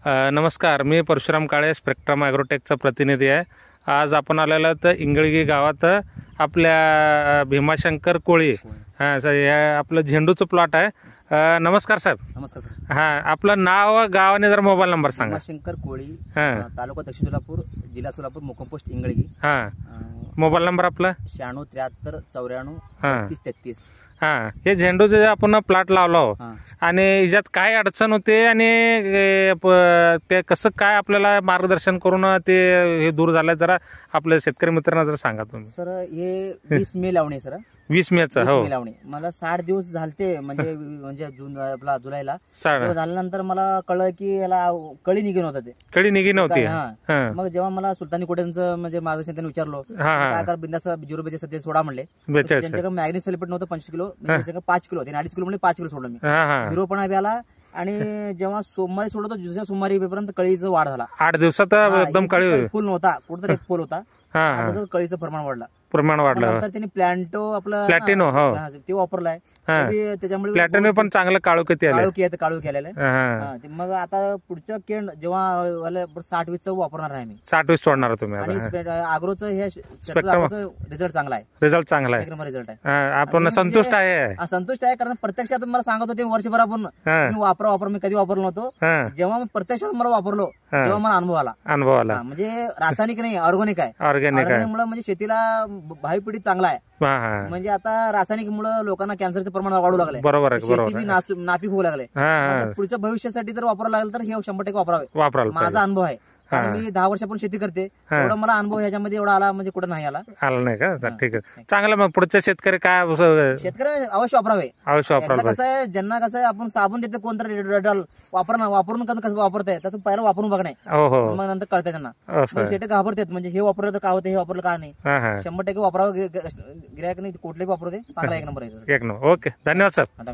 नमस्कार, मी परशुराम काळे, स्पेक्ट्रम ॲग्रोटेकचा प्रतिनिधी आहे. आज आपण आलेलो तर इंगळगी गावात आपल्या भीमाशंकर कोळी या आपलं झेंडूचं प्लॉट आहे. नमस्कार साहेब. नमस्कार सर. हां, आपलं नाव, गाव आणि जरा मोबाईल नंबर सांगा. भीमाशंकर कोळी, हां, तालुका दक्षिण सोलापूर, जिल्हा सोलापूर, मुक्काम पोस्ट इंगळगी. हां, मोबाईल नंबर आपला 96 73 94 हां 33 33. हां. हे झेंडूचे आपण प्लॉट लावलो आणि याच्यात काय अडचण होते आणि ते कसं काय आपल्याला मार्गदर्शन करून ते हे दूर झालं, जरा आपल्या शेतकरी मित्रांना जरा सांगा तुम्ही. सर हे 20 मे लावणे सर. 20 मेचं. 20 हो, मे लावणे. मला 60 दिवस झालते म्हणजे जून आपला जुलैला. साड तेव्हा झाल्यानंतर मला कळलं की याला कळी निघून होता ते. कळी निघी नव्हती. हां. मग जेव्हा मला सुलतानी कोट्यांचं म्हणजे मार्गदर्शन त्यांनी विचारलो, काय कर बिंदास 0 बेचे सध्या सोडा म्हणले. त्यांच्याकडे मॅग्नेट सल्फेट नव्हतं 25 किलो, त्यांच्याकडे 5 किलो, त्यांनी 2.5 किलो म्हणजे 5 किलो सोडलं मी. हिरोपणा बी आला आणि जेव्हा सोमवारी सोडतो दुसऱ्या सोमवारी पर्यंत कळीचं वाढ झाला. 8 दिवसात एकदम कळी फुल नव्हता, कुठेतरी एक पोल होता. कळीचं प्रमाण वाढलं. नंतर त्यांनी प्लॅन्टो आपलं प्लॅटिनो ते वापरलाय. त्याच्यामुळे प्लॅटिनो पण चांगलं काळू काळू केलेलं आहे. मग आता पुढचं केंड जेव्हा 60-20 वापरणार आहे मी. 60-20 सोडणार तुम्ही आणि आग्रोचं हे रिझल्ट चांगला आहे. रिझल्ट चांगला आहे. एक नंबर रिझल्ट आहे. आपण संतुष्ट आहे. संतुष्ट आहे, कारण प्रत्यक्षात मला सांगत होते वर्षभर आपण मी वापर मी कधी वापरलो नव्हतो. जेव्हा मी प्रत्यक्षात मला वापरलो तेव्हा मला अनुभव आला. म्हणजे रासायनिक नाही, ऑर्गॅनिक आहे. ऑर्गॅनिक मुळे म्हणजे शेतीला भावी पिढी चांगला आहे. म्हणजे आता रासायनिक मुळे लोकांना कॅन्सरचं प्रमाण वाढू लागले. बरोबर आहे. शेती नापीक होऊ लागले. पुढच्या भविष्यासाठी जर वापरावं लागेल तर हे 100% वापरावे. माझा अनुभव आहे. मी 10 वर्षापूर्वी शेती करते, एवढा मला अनुभव ह्याच्यामध्ये एवढा आला, म्हणजे कुठं नाही आला नाही का. ठीक आहे, चांगलं. मग पुढच्या शेतकरी काय शेतकरी अवश्य वापरावे. कसं आहे, ज्यांना कसं आहे आपण साबण देते कोणतरी वापरून कसं वापरताय त्याचं पहिलं वापरून बघणे, मग नंतर कळतंय त्यांना. शेती घाबरतात, म्हणजे हे वापरलं तर काय होतं, हे वापरलं का नाही. 100% वापरावं. गिरायक नाही कुठलेही वापरू दे, चांगला एक नंबर आहे. ओके, धन्यवाद सर.